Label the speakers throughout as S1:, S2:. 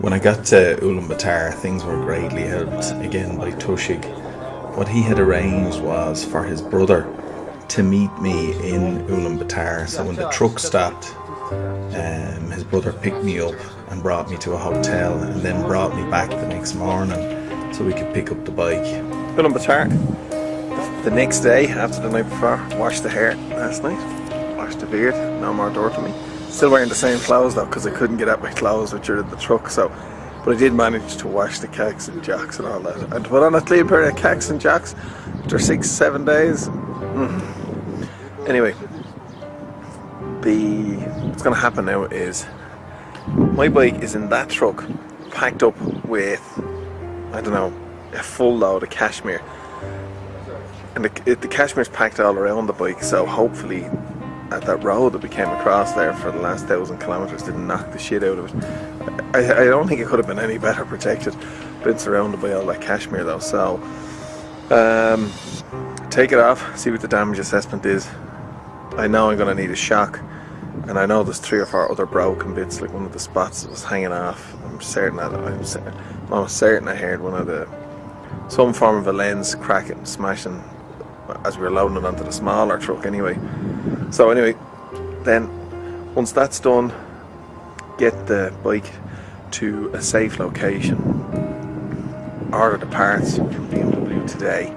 S1: When I got to Ulaanbaatar, things were greatly helped again by Tushig. What he had arranged was for his brother to meet me in Ulaanbaatar. So when the truck stopped, his brother picked me up and brought me to a hotel, and then brought me back the next morning so we could pick up the bike. Ulaanbaatar. The next day, after the night before, washed the hair last night, washed the beard, no more dirt on me. Still wearing the same clothes though, because I couldn't get at my clothes which are in the truck, so, but I did manage to wash the khakis and jocks and all that, and to put on a clean pair of khakis and jocks after 6-7 days. Anyway, what's going to happen now is my bike is in that truck packed up with, I don't know, a full load of cashmere, and the cashmere's packed all around the bike, so hopefully at that road that we came across there for the last 1,000 kilometres didn't knock the shit out of it. I don't think it could have been any better protected, been surrounded by all that cashmere though. So take it off, see what the damage assessment is. I know I'm going to need a shock, and I know there's 3 or 4 other broken bits, like one of the spots that was hanging off. I'm almost certain I heard some form of a lens cracking, smashing as we were loading it onto the smaller truck anyway. So anyway, then once that's done, get the bike to a safe location, order the parts from BMW today.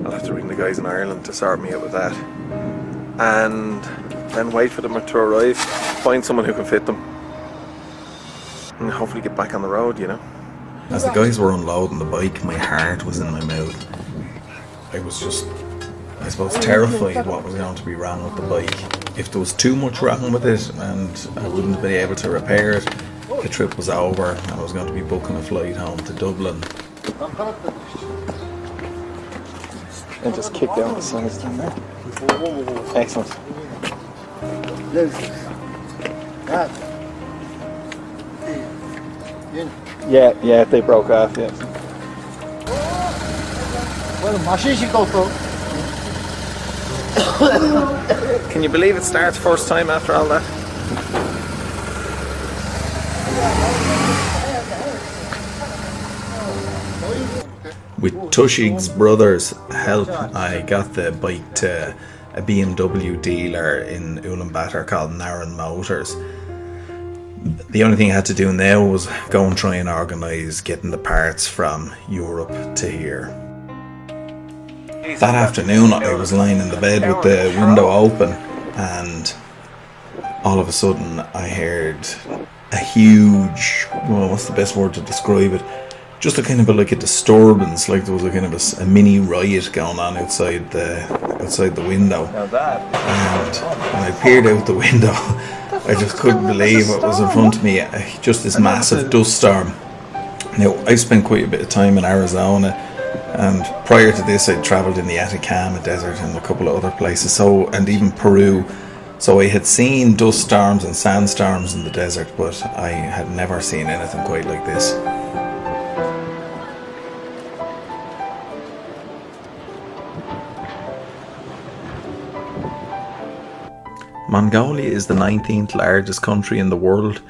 S1: I'll have to ring the guys in Ireland to sort me out with that, and then wait for them to arrive, find someone who can fit them, and hopefully get back on the road, you know. As the guys were unloading the bike, my heart was in my mouth. I was just, I suppose, terrified what was going to be wrong with the bike. If there was too much wrong with it and I wouldn't be able to repair it, the trip was over and I was going to be booking a flight home to Dublin. And just kick down the sides down there. Excellent. Yeah, they broke off, yes. Can you believe it starts first time after all that? With Tushig's brother's help, I got the bike to a BMW dealer in Ulaanbaatar called Narren Motors. The only thing I had to do now was go and try and organise getting the parts from Europe to here. That afternoon I was lying in the bed with the window open, and all of a sudden I heard a huge, well, what's the best word to describe it? Just a kind of like a disturbance, like there was a kind of a mini riot going on outside the window. And when I peered out the window, I just couldn't believe what was in front of me. Just this massive dust storm. Now, I spent quite a bit of time in Arizona, and prior to this I'd travelled in the Atacama Desert and a couple of other places, and even Peru. So I had seen dust storms and sandstorms in the desert, but I had never seen anything quite like this. Mongolia is the 19th largest country in the world,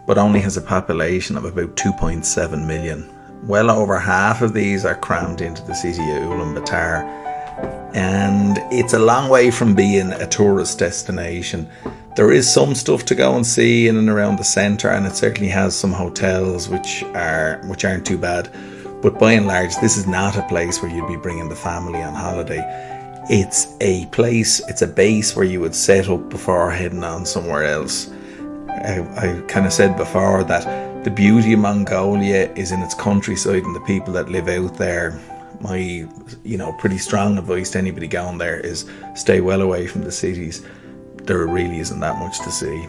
S1: but only has a population of about 2.7 million. Well over half of these are crammed into the city of Ulaanbaatar, and it's a long way from being a tourist destination. There is some stuff to go and see in and around the centre, and it certainly has some hotels which aren't too bad, but by and large this is not a place where you'd be bringing the family on holiday. It's a base where you would set up before heading on somewhere else. I kind of said before that the beauty of Mongolia is in its countryside and the people that live out there. My, pretty strong advice to anybody going there is stay well away from the cities. There really isn't that much to see.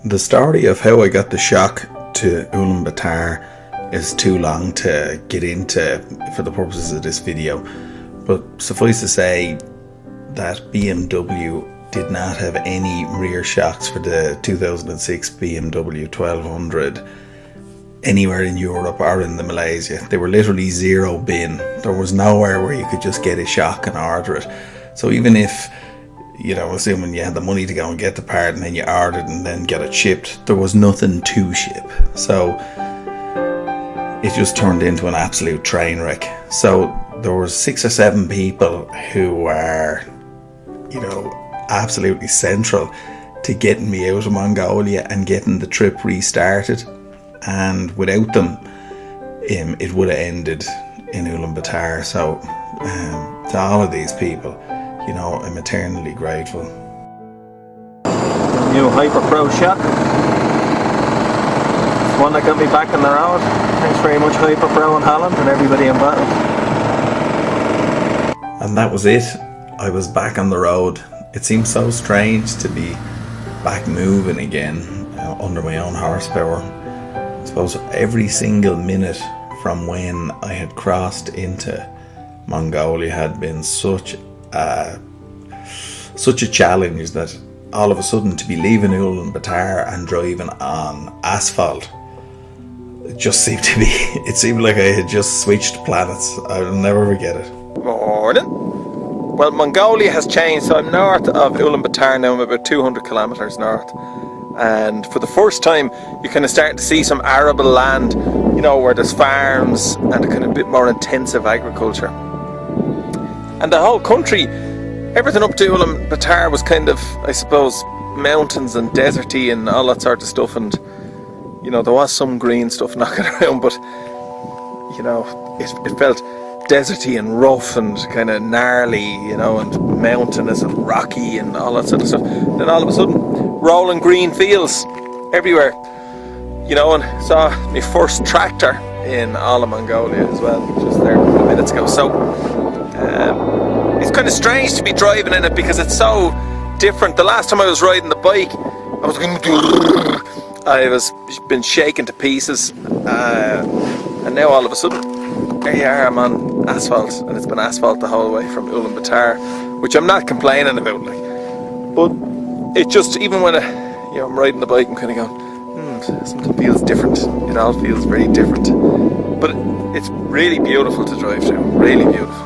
S1: The story of how I got the shock to Ulaanbaatar is too long to get into for the purposes of this video, but suffice to say that BMW did not have any rear shocks for the 2006 BMW 1200 anywhere in Europe or in the Malaysia. They were literally zero bin. There was nowhere where you could just get a shock and order it. So even if
S2: assuming you had the money to go and get the part and then you ordered and then get it shipped, there was nothing to ship. So it just turned into an absolute train wreck. So there were 6 or 7 people who were, absolutely central to getting me out of Mongolia and getting the trip restarted. And without them, it would have ended in Ulaanbaatar. So to all of these people, I'm eternally grateful.
S1: New Hyper Pro shot. It's one that got me back on the road. Thanks very much, Hyper Pro in Holland, and everybody involved.
S2: And that was it. I was back on the road. It seems so strange to be back moving again under my own horsepower. I suppose every single minute from when I had crossed into Mongolia had been such a challenge that all of a sudden to be leaving Ulaanbaatar and driving on asphalt, it seemed like I had just switched planets. I'll never forget it.
S1: Morning. Well, Mongolia has changed, so I'm north of Ulaanbaatar now. I'm about 200 kilometres north, and for the first time you're kind of starting to see some arable land, where there's farms and a kind of bit more intensive agriculture. And the whole country, everything up to Ulaanbaatar was kind of, I suppose, mountains and deserty and all that sort of stuff, and there was some green stuff knocking around, but it felt deserty and rough and kind of gnarly, and mountainous and rocky and all that sort of stuff. Then all of a sudden, rolling green fields everywhere, and saw my first tractor in all of Mongolia as well, just there a few minutes ago. So it's kind of strange to be driving in it because it's so different. The last time I was riding the bike, I was been shaken to pieces, and now all of a sudden, there you are, I'm on asphalt, and it's been asphalt the whole way from Ulaanbaatar, which I'm not complaining about, but it just, even when I'm riding the bike, I'm kind of going, something feels different. It all feels very different, but it's really beautiful to drive through, really beautiful.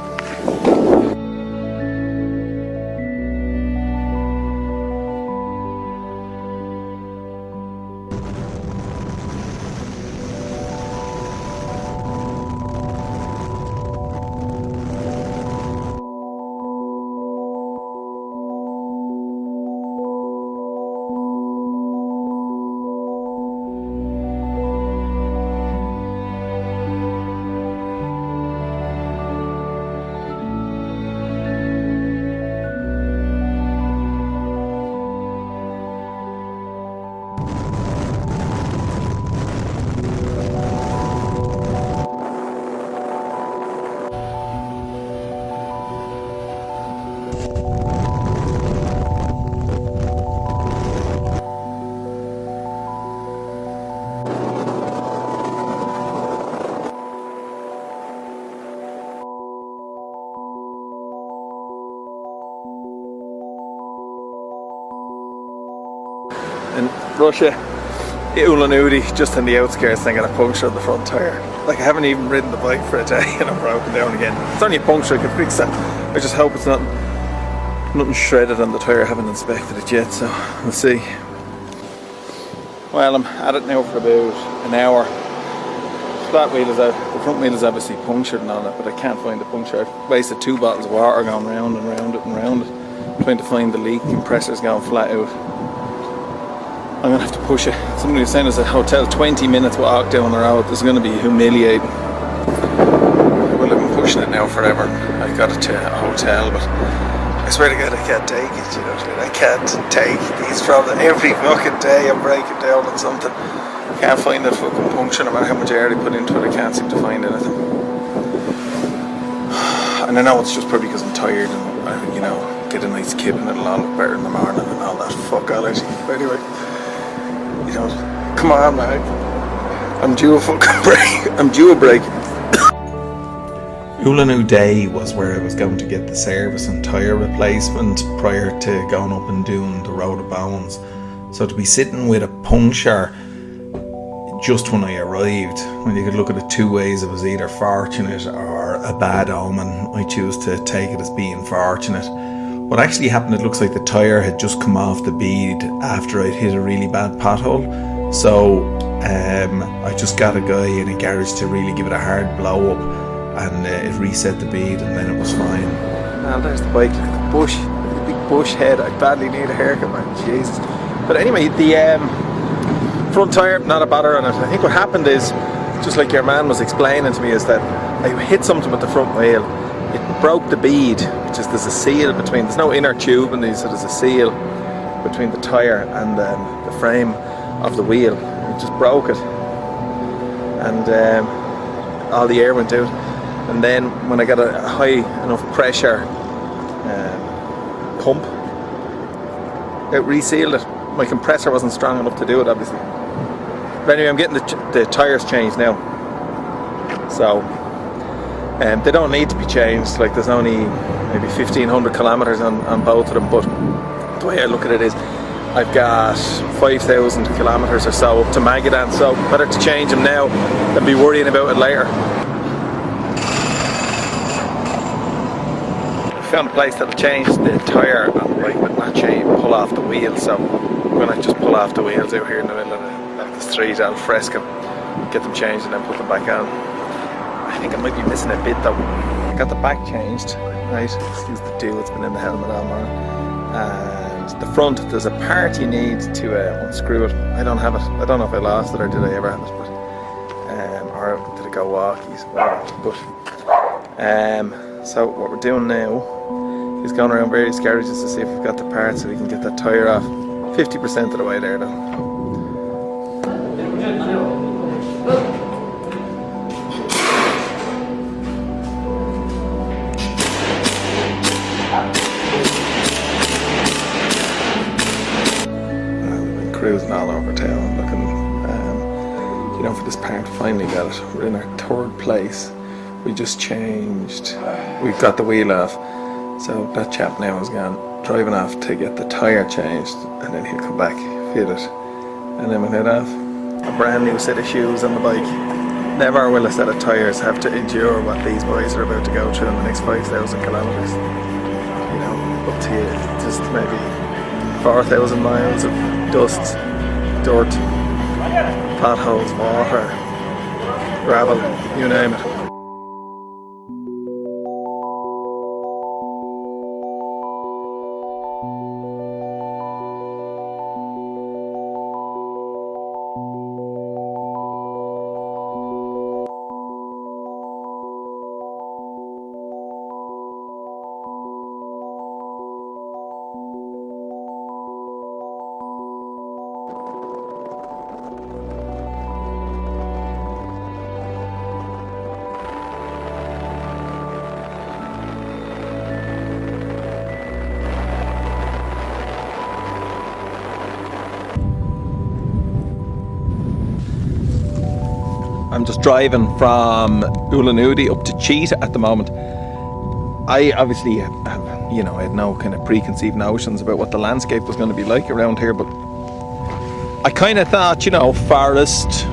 S1: In Russia, Ulan-Ude, just in the outskirts, I got a puncture on the front tyre. I haven't even ridden the bike for a day and I'm broken down again. It's only a puncture, I can fix that. I just hope it's nothing shredded on the tyre. I haven't inspected it yet, so we'll see. Well, I'm at it now for about an hour. Flat wheel is out, the front wheel is obviously punctured and all that, but I can't find the puncture. I've wasted 2 bottles of water going round and round it and round it, trying to find the leak. Compressor's going flat out. I'm going to have to push it. Somebody was saying there's a hotel 20 minutes walk down the road. This is going to be humiliating. Well, I've been pushing it now forever. I got it to a hotel, but I swear to God I can't take it, you know what I mean? I can't take these problems. Every fucking day I'm breaking down on something. I can't find that fucking puncture, no matter how much air I put into it. I can't seem to find anything. And I know it's just probably because I'm tired and I, get a nice kip and it'll all look better in the morning and all that fuck allergy. But anyway, come on, man. I'm due a fucking break. I'm due a break.
S2: Ulan-Ude was where I was going to get the service and tyre replacement prior to going up and doing the Road of Bones. So to be sitting with a puncture just when I arrived, when you could look at it 2 ways, it was either fortunate or a bad omen. I choose to take it as being fortunate. What actually happened, it looks like the tyre had just come off the bead after I'd hit a really bad pothole. So I just got a guy in a garage to really give it a hard blow up, and it reset the bead, and then it was fine.
S1: Well, there's the bike. Look at the bush. Look at the big bush head. I badly need a haircut, man. Jesus. But anyway, the front tyre, not a bother on it. I think what happened is, just like your man was explaining to me, is that I hit something with the front wheel. It broke the bead, which is, there's a seal between, there's no inner tube in these, so there's a seal between the tyre and the frame of the wheel. It just broke it, and all the air went out. And then when I got a high enough pressure pump, it resealed it. My compressor wasn't strong enough to do it, obviously. But anyway, I'm getting the tyres changed now. So they don't need to be changed. Like, there's only maybe 1,500 kilometers on both of them. But the way I look at it is, I've got 5,000 kilometers or so up to Magadan. So better to change them now than be worrying about it later. I found a place that'll change the tyre on the bike, but not change, pull off the wheels. So I'm gonna just pull off the wheels out here in the middle of the street al fresco, get them changed and then put them back on. I think I might be missing a bit though. I got the back changed, right? Excuse the dew, it's been in the helmet all morning. And the front, there's a part you need to unscrew it. I don't have it. I don't know if I lost it or did I ever have it, but or did it go walkies? So what we're doing now is going around various garages to see if we've got the parts so we can get that tyre off. 50% of the way there though. Cruising all over town looking, for this part. Finally got it. We're in our third place. We just changed. We got the wheel off. So that chap now is gone driving off to get the tyre changed, and then he'll come back, fit it, and then we'll head off. A brand new set of shoes on the bike. Never will a set of tyres have to endure what these boys are about to go through in the next 5,000 kilometres. Up to just maybe 4,000 miles of dust, dirt, potholes, water, gravel, you name it. I'm just driving from Ulanudi up to Cheetah at the moment. I obviously have, I had no kind of preconceived notions about what the landscape was going to be like around here, but I kind of thought, forest,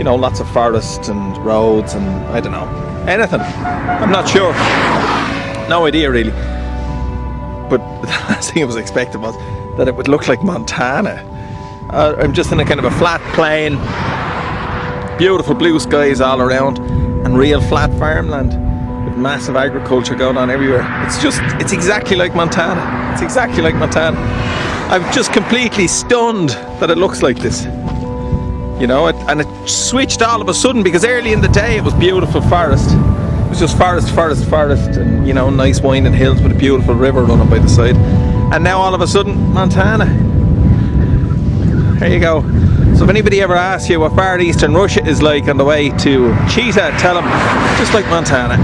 S1: lots of forest and roads and I don't know, anything. I'm not sure. No idea really. But the last thing I was expecting was that it would look like Montana. I'm just in a kind of a flat plain, beautiful blue skies all around, and real flat farmland with massive agriculture going on everywhere. It's exactly like Montana. It's exactly like Montana. I'm just completely stunned that it looks like this. And it switched all of a sudden, because early in the day it was beautiful forest. It was just forest, and nice winding hills with a beautiful river running by the side. And now all of a sudden, Montana. There you go. So if anybody ever asks you what far eastern Russia is like on the way to Cheetah, tell them just like Montana.